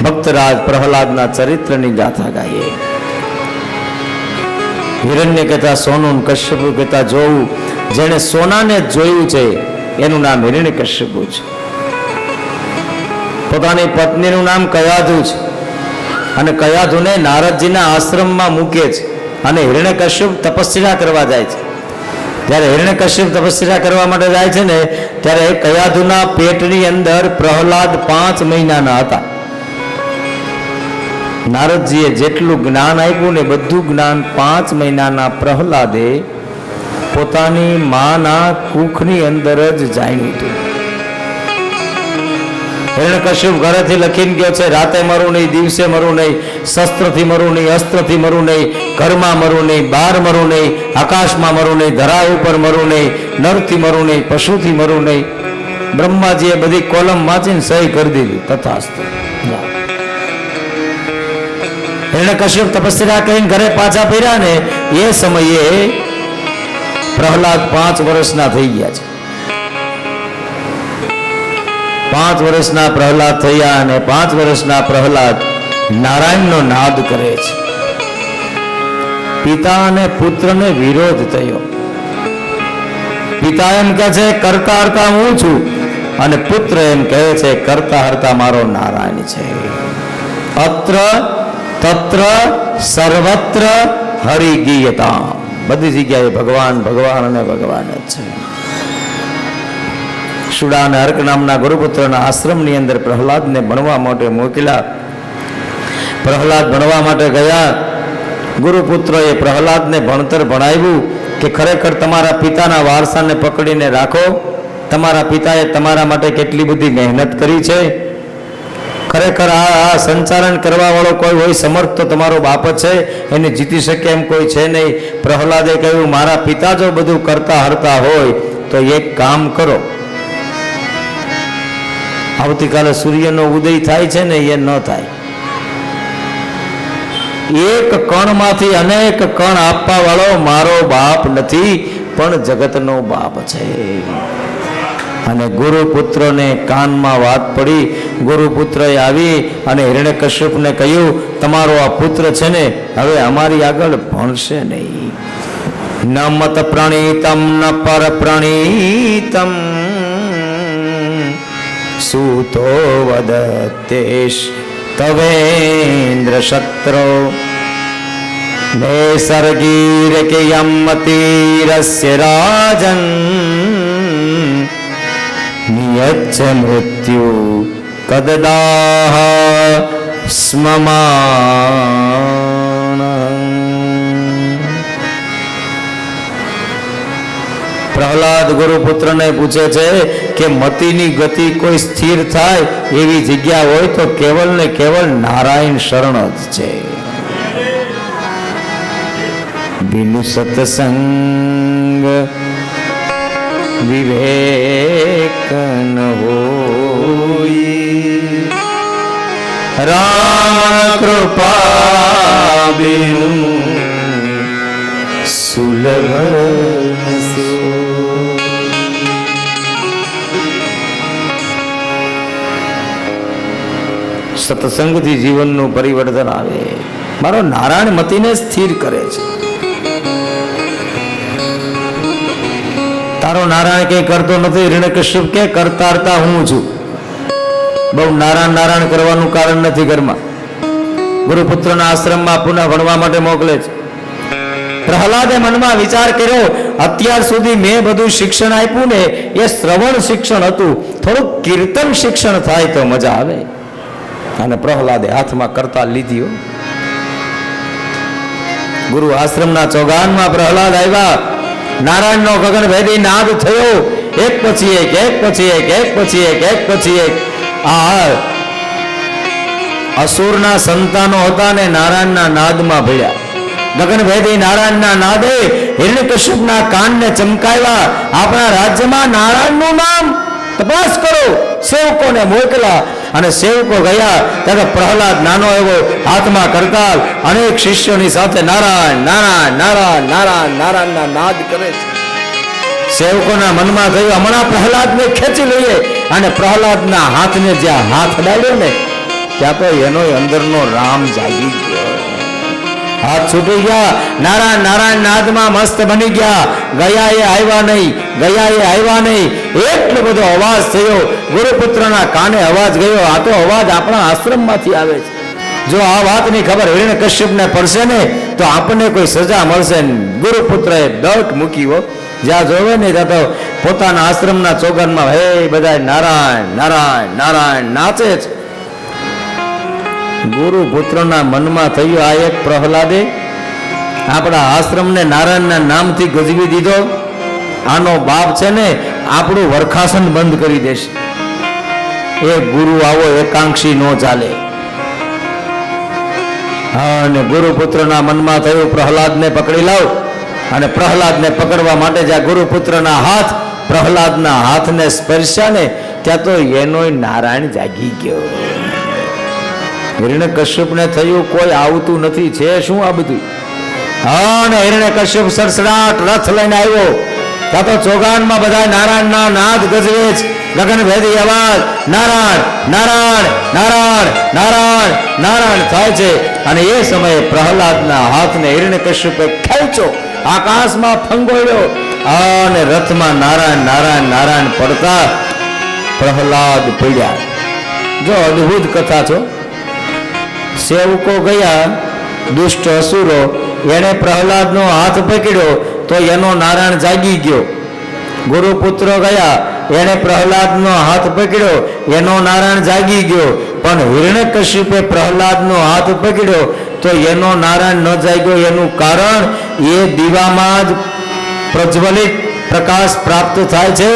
ભક્તરાજ પ્રહલાદના ચરિત્રની ગાથા ગાઈએ. હિરણ્ય કહેતા સોનું, કશ્યપ કહેતા જોવું. જેણે સોનાને જોયું છે એનું નામ હિરણ્ય કશ્યપુ છે. પોતાની પત્નીનું નામ કયાધુ છે અને કયાધુને નારદજીના આશ્રમમાં મૂકે છે અને હિરણ્યકશ્યપ તપસ્યા કરવા જાય છે. જ્યારે હિરણ્યકશ્યપ તપસ્યા કરવા માટે જાય છે ને ત્યારે કયાધુના પેટની અંદર પ્રહલાદ 5 મહિનાના હતા. નારદજીએ જેટલું જ્ઞાન આપ્યું ને બધું જ્ઞાન 5 મહિનાના પ્રહલાદે પોતાની માના કુખની અંદર જ જાણ્યું હતું. હિરણ્યકશ્યપ ઘરેથી લખીને ગયો છે, રાતે મરું નહીં, દિવસે મરું નહીં, શસ્ત્રથી મરું નહીં, અસ્ત્રથી મરું નહીં, ઘરમાં મરું નહીં, બહાર મરું નહીં, આકાશમાં મરું નહીં, ધરા ઉપર મરું નહીં, નરથી મરું નહીં, પશુથી મરું નહીં. બ્રહ્માજીએ બધી કોલમ વાંચીને સહી કરી દીધી. તથાસ્તુ. હિરણ્યકશ્યપ તપસ્યા કરીને ઘરે પાછા ફર્યા ને એ સમયે પ્રહલાદ 5 વર્ષના થઈ ગયા છે. 5 વર્ષના પ્રહલાદ થયા અને 5 વર્ષના પ્રહલાદ નારાયણનો નાદ કરે છે. પિતા અને પુત્રને વિરોધ થયો. પિતા એમ કહે છે કરતા હરતા હું છું અને પુત્ર એમ કહે છે કરતા હરતા મારો નારાયણ છે. અત્ર તત્ર સર્વત્ર હરિગીયતા. બધી જગ્યાએ ભગવાન ભગવાન અને ભગવાન જ છે. શુડા અને અર્ક નામના ગુરુપુત્રના આશ્રમની અંદર પ્રહલાદને ભણવા માટે મોકલ્યા. પ્રહલાદ ભણવા માટે ગયા. ગુરુપુત્રએ પ્રહલાદને ભણતર ભણાવ્યું કે ખરેખર તમારા પિતાના વારસાને પકડીને રાખો. તમારા પિતાએ તમારા માટે કેટલી બધી મહેનત કરી છે. ખરેખર આ સંચાલન કરવા વાળો કોઈ હોય સમર્થ તો તમારો બાપ જ છે, એને જીતી શકે એમ કોઈ છે નહીં. પ્રહલાદે કહ્યું મારા પિતા જો બધું કરતા હરતા હોય તો એક કામ કરો, આવતીકાલે સૂર્યનો ઉદય થાય છે ને એ ન થાય. એક કણમાંથી અનેક કણ આપવા વાળો મારો બાપ નથી પણ જગતનો બાપ છે. અને ગુરુપુત્રને કાનમાં વાત પડી. ગુરુપુત્રએ આવી અને હિરણ્યકશ્યપને કહ્યું તમારો આ પુત્ર છે ને હવે અમારી આગળ ભણશે નહીં. ન મત પ્રણીતમ ન પર પ્રણીતમ સૂતો વદતેશ તવેન્દ્ર શત્રો નૈસર્ગીર કે યમતીરસ્ય રાજન નિયચ્છ મૃત્યુ કદદાહ સ્મમાન. પ્રહલાદ ગુરુપુત્રને પૂછે છે કે મતિની ગતિ કોઈ સ્થિર થાય એવી જગ્યા હોય તો કેવલ ને કેવલ નારાયણ શરણ જ છે. બિનુ સત્સંગ વિવેક ન હોય, રામ કૃપા બિનુ સુલભ સત્સંગથી જીવનનું પરિવર્તન આવે. મારો નારાયણ મતિને સ્થિર કરે છે. તારો નારાયણ કઈ કરતો નથી. હિરણ્યકશ્યપ કે કરતા હું છું. બહુ નારાયણ નારાયણ કરવાનું કારણ નથી. ઘરમાં ગુરુપુત્રના આશ્રમમાં પુનઃ ભણવા માટે મોકલે છે. પ્રહલાદે મનમાં વિચાર કર્યો, અત્યાર સુધી મેં બધું શિક્ષણ આપ્યું ને એ શ્રવણ શિક્ષણ હતું, થોડુંક કીર્તન શિક્ષણ થાય તો મજા આવે. અને પ્રહલાદે હાથમાં કરતા લીધી. ગુરુ આશ્રમના ચોગાનમાં પ્રહલાદ આવ્યા. નારાયણનો ગગનભેદી નાદ થયો. એક પછી એક, એક પછી એક, એક પછી એક, એક પછી એક. આ અસુરના સંતાનો હતા ને નારાયણના નાદમાં ભળ્યા. ગગનભેદી નારાયણના નાદે હિરણ્યકશ્યપના કાનને ચમકાવ્યા. આપણા રાજ્યમાં નારાયણનું નામ તપાસ કરો. સેવકોને મોકલા અને સેવકો ગયા ત્યારે પ્રહલાદ નાનો એવો હાથમાં કરતાલ અનેક શિષ્યોની સાથે નારાયણ નારાયણ નારાયણ નારાયણ નારાયણના નાદ કરે છે. સેવકોના મનમાં થયું હમણાં પ્રહલાદને ખેંચી લઈએ. અને પ્રહલાદના હાથને જ્યાં હાથ ડાળ્યો ને ત્યાં તો એનો અંદરનો રામ જાગી ગયો. હાથ છૂટી ગયા. નારાયણ નારાયણ નાદમાં મસ્ત બની ગયા. ગયા એ આવ્યા નહીં, ગયા એ આવ્યા નહીં. એટલો બધો અવાજ થયો. ગુરુપુત્રના કાને અવાજ ગયો. આ તો અવાજ આપણા આશ્રમમાંથી આવે છે. જો આ વાતની ખબર હિરણ્યકશ્યપને પડશે ને તો આપણને કોઈ સજા મળશે. ગુરુપુત્રએ દટ મૂકી હો. જ્યાં જોવે ને ત્યાં તો પોતાના આશ્રમના ચોગનમાં હે બધા નારાયણ નારાયણ નારાયણ નાચે છે. ગુરુપુત્રના મનમાં થયું આ એક પ્રહલાદે આપણા આશ્રમને નારાયણના નામથી ગજવી દીધો. આનો બાપ છે ને આપણું વરખાસન બંધ કરી દેશે. એ ગુરુ આવો એકાંક્ષી નો ચાલે. અને ગુરુપુત્રના મનમાં થયું પ્રહલાદને પકડી લાવ. અને પ્રહલાદને પકડવા માટે જ્યાં ગુરુપુત્રના હાથ પ્રહલાદના હાથને સ્પર્શ્યા ને ત્યાં તો એનોય નારાયણ જાગી ગયો. હિરણ્યકશ્યપને થયું કોઈ આવતું નથી. છે શું આ બધું? અને હિરણ્યકશ્યપ સડસડાટ રથ લઈને આવ્યો. ત્યાં તો ચોગાનમાં બધા નારાયણના નાદ ગજવે છે. ગગનભેદી અવાજ નારાયણ નારાયણ નારાયણ નારાયણ નારાયણ થાય છે. અને એ સમયે પ્રહલાદના હાથને હિરણ્યકશ્યપે ખેંચ્યો, આકાશમાં ફંગોળ્યો અને રથમાં નારાયણ નારાયણ નારાયણ પડતા પ્રહલાદ પડ્યા. જો અદ્ભુત કથા છો. સેવકો ગયા, દુષ્ટ અસુરો, એને પ્રહલાદનો હાથ પકડ્યો તો એનો નારાયણ જાગી ગયો. ગુરુપુત્ર ગયા, એને પ્રહલાદનો હાથ પકડ્યો, એનો નારાયણ જાગી ગયો. પણ હિરણ્યકશ્યપે પ્રહલાદનો હાથ પકડ્યો તો એનો નારાયણ ન જાગ્યો. એનું કારણ એ દીવામાં જ પ્રજ્વલિત પ્રકાશ પ્રાપ્ત થાય છે,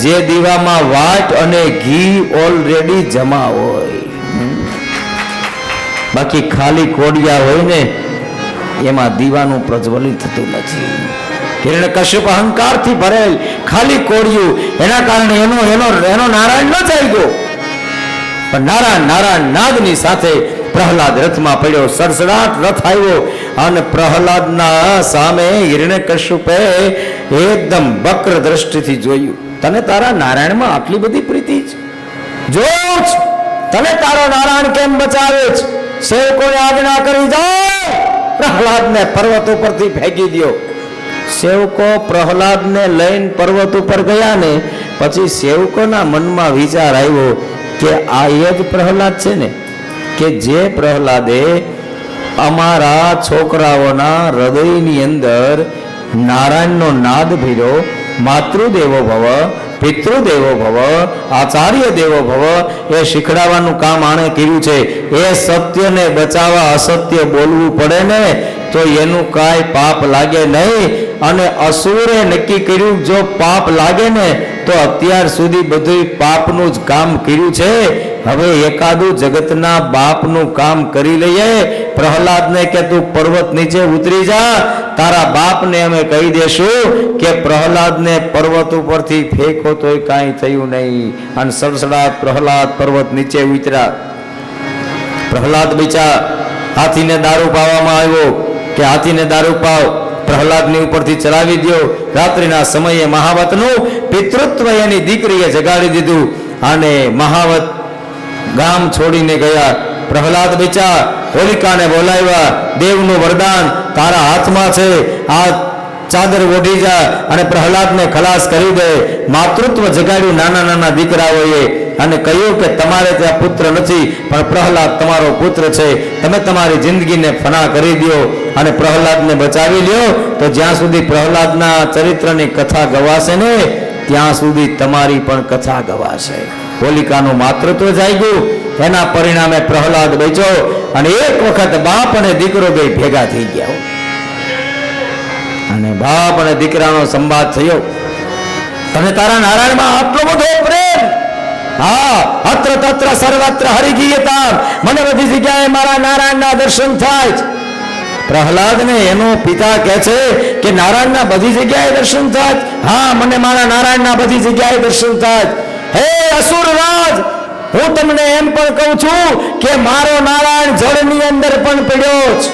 જે દીવામાં વાટ અને ઘી ઓલરેડી જમા હોય. બાકી ખાલી કોડિયા હોય ને એમાં દીવાનું પ્રજ્વલિત થતું નથી. હિરણ્યકશ્યપ અહંકારથી ભરેલ ખાલી કોડિયું, એના કારણે એનો નારાયણ ન જાગ્યો. પણ નારાયણ નારાયણ નાદની સાથે પ્રહલાદ રથમાં પડ્યો. સડસડાટ રથ આવ્યો અને પ્રહલાદના સામે હિરણ્યકશ્યપે એકદમ વક્ર દ્રષ્ટિથી જોયું. તને તારા નારાયણમાં આટલી બધી પ્રીતિ છે? જો તને તારો નારાયણ કેમ બચાવે છે? સેવકોને આજ્ઞા કરી જાઓ, પ્રહલાદને પર્વત ઉપરથી ફેંકી દો. સેવકો પ્રહલાદને લઈને પર્વત ઉપર ગયા ને પછી સેવકોના મનમાં વિચાર આવ્યો કે આ એ જ પ્રહલાદ છે ને કે જે પ્રહલાદે અમારા છોકરાઓના હૃદયની અંદર નારાયણનો નાદ ભર્યો. માતૃદેવો ભવ, પિતૃદેવો ભવ, આચાર્ય દેવો ભવ, એ શીખડાવવાનું કામ આણે કર્યું છે. એ સત્યને બચાવવા અસત્ય બોલવું પડે ને તો એનું કાંઈ પાપ લાગે નહીં. અને અસુરે નક્કી કર્યું જો પાપ લાગે ને તો અત્યાર સુધી બધું પાપનું જ કામ કર્યું છે, હવે એકાદું જગતના બાપનું કામ કરી લઈએ. પ્રહલાદને કે તું પર્વત નીચે ઉતરી જા, તારા બાપને અમે કહી દેશું કે પ્રહલાદને પર્વત ઉપરથી ફેંકો તોય કાંઈ થયું નહીં. અને સડસડાટ પ્રહલાદ પર્વત નીચે ઉતર્યા. પ્રહલાદ બિચા હાથીને દારૂ પાવામાં આવ્યો કે હાથીને દારૂ પાવ, પ્રહલાદની ઉપરથી ચલાવી દો. રાત્રિના સમયે મહાવતનું પિતૃત્વ એની દીકરીએ જગાડી દીધું અને મહાવત ગામ છોડીને ગયા. પ્રહલાદ બિચા હોલિકાને બોલાવ્યા, દેવનું વરદાન તારા હાથમાં છે, આ ચાદર ઓઢી જા અને પ્રહલાદને ખલાસ કરી દે. માતૃત્વ જગાડ્યું નાના નાના દીકરાઓએ અને કહ્યું કે તમારે ત્યાં પુત્ર નથી પણ પ્રહલાદ તમારો પુત્ર છે, તમે તમારી જિંદગીને ફના કરી દો અને પ્રહલાદને બચાવી લ્યો. તો જ્યાં સુધી પ્રહલાદના ચરિત્રની કથા ગવાશે ને ત્યાં સુધી તમારી પણ કથા ગવાશે. હોલિકાનું માતૃત્વ જાગ્યું, એના પરિણામે પ્રહલાદ બચ્યો અને એક વખત બાપ અને દીકરો બે ભેગા થઈ ગયા અને બાપ અને દીકરાનો સંવાદ થયો. તને તારા નારાયણમાં આટલો બધો પ્રેમ, હા અત્ર તત્ર સર્વત્ર હરિગીયતા, મને બધી જગ્યાએ મારા નારાયણના દર્શન થાય છે. પ્રહલાદને એનો પિતા કહે છે કે નારાયણના બધી જગ્યાએ દર્શન થાય? હા, મને મારા નારાયણના બધી જગ્યાએ દર્શન થાય. હે અસુરરાજ, હું તમને એમ પણ કહું છું કે મારો નારાયણ જળની અંદર પણ પડ્યો છે.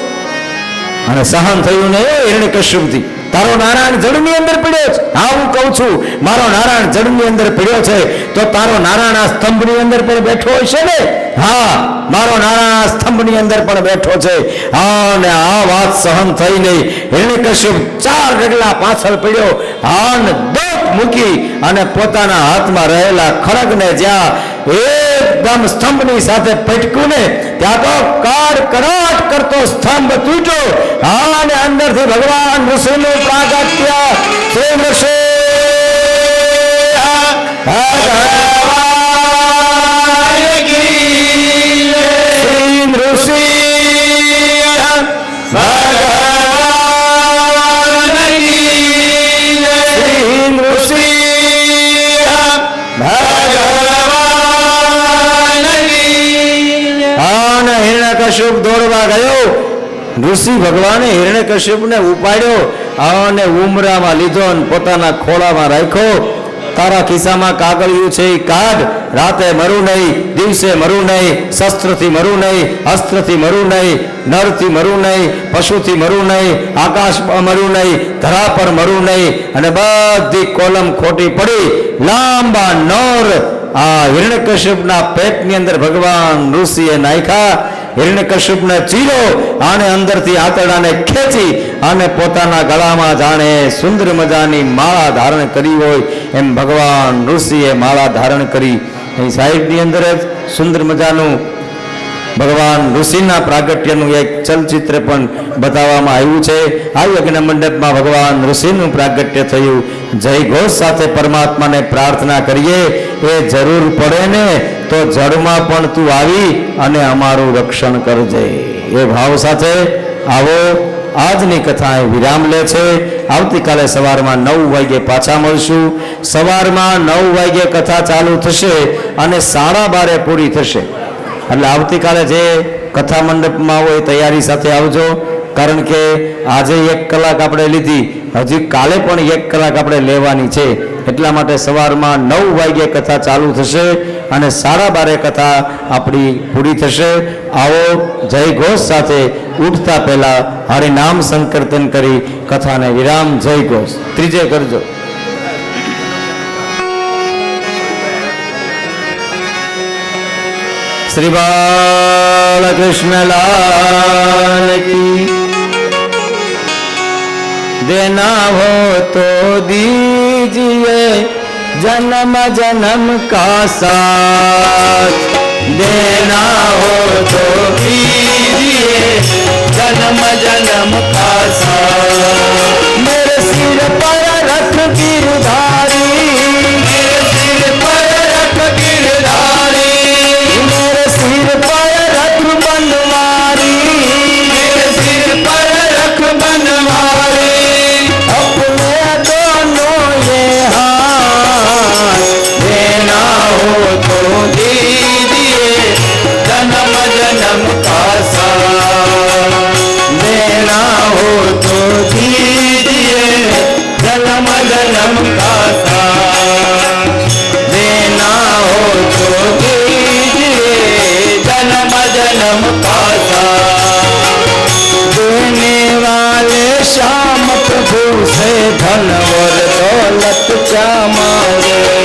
અને સહન થયું ને હિરણ્યકશ્યપથી, તારો નારાયણ જળની અંદર પડ્યો છે? હા, હું કહું છું મારો નારાયણ જળની અંદર પડ્યો છે, તો તારો નારાયણ આ સ્તંભની અંદર પણ બેઠો હશે ને? હા, મારો નારાયણ આ સ્તંભની અંદર પણ બેઠો છે. અને આ વાત સહન થઈ નહીં. હિરણ્યકશ્યપ 4 ડગલા પાછળ પડ્યો અને દોટ મૂકી અને પોતાના હાથમાં રહેલા ખડગને જ્યાં એકદમ સ્તંભની સાથે પટક્યું ને ત્યાં તો કડકડાટ કરતો સ્તંભ તૂટ્યો અને અંદરથી ભગવાન ઋષિનું પ્રાગટ્ય. શ્રી ઋષિ હિરણ્યકશ્યપ દોડવા ગયો. ઋષિ ભગવાને હિરણ્યકશ્યપને ઉપાડ્યો અને ઉમરામાં લીધો અને પોતાના ખોળામાં રાખ્યો. તારા ખિસ્સામાં કાગળિયું છે એ કાઢ, રાતે મરું નહીં, દિવસે મરું નહીં, શસ્ત્રથી મરું નહીં, અસ્ત્રથી મરું નહીં, નરથી મરું નહીં, પશુથી મરું નહીં, આકાશમાં મરું નહીં, ધરા પર મરું નહીં. અને બધી કોલમ ખોટી પડી. લાંબા નોર આ હિરણ્યકશ્યપના પેટની અંદર ભગવાન ઋષિએ નાખ્યા. હિરણ્યકશ્યપને ચીરો અને અંદરથી આંતરડાને ખેંચી અને પોતાના ગળામાં જાણે સુંદર મજાની માળા ધારણ કરી હોય એમ ભગવાન ઋષિએ માળા ધારણ કરી. અહીં સાઈડની અંદર જ સુંદર મજાનું ભગવાન ઋષિના પ્રાગટ્યનું એક ચલચિત્ર પણ બતાવવામાં આવ્યું છે. આ યજ્ઞ મંડપમાં ભગવાન ઋષિનું પ્રાગટ્ય થયું. જય ઘોષ સાથે પરમાત્માને પ્રાર્થના કરીએ, એ જરૂર પડે ને તો જળમાં પણ તું આવી અને અમારું રક્ષણ કરજે. એ ભાવ સાથે આવો આજની કથા વિરામ લે છે. આવતીકાલે સવારમાં 9 વાગે પાછા મળશું. સવારમાં 9 વાગે કથા ચાલુ થશે અને 12:30 પૂરી થશે. એટલે આવતીકાલે જે કથા મંડપમાં હોય તૈયારી સાથે આવજો, કારણ કે આજે 1 કલાક આપણે લીધી, હજી કાલે પણ 1 કલાક આપણે લેવાની છે. એટલા માટે સવારમાં 9 વાગ્યે કથા ચાલુ થશે અને 12:30 કથા આપણી પૂરી થશે. આવો જય ઘોષ સાથે ઉઠતા પહેલા હરિનામ સંકીર્તન કરી કથાને વિરામ. જય ઘોષ ત્રીજે કરજો. श्री बालकृष्ण लाल की। देना हो तो दीजिए जन्म जन्म का साथ, देना हो तो दीजिए जन्म जन्म का साथ। मेरे सिर पर रख गिरधारी, मेरे सिर पर रख गिरधारी, मेरे सिर पर रख बनवारी, मेरे सिर पर रख बनवारी। जन्म का साथ, देना हो तो दीजिए जन्म जन्म का साथ। देने वाले श्याम प्रभु से धन और दौलत क्या मांगे,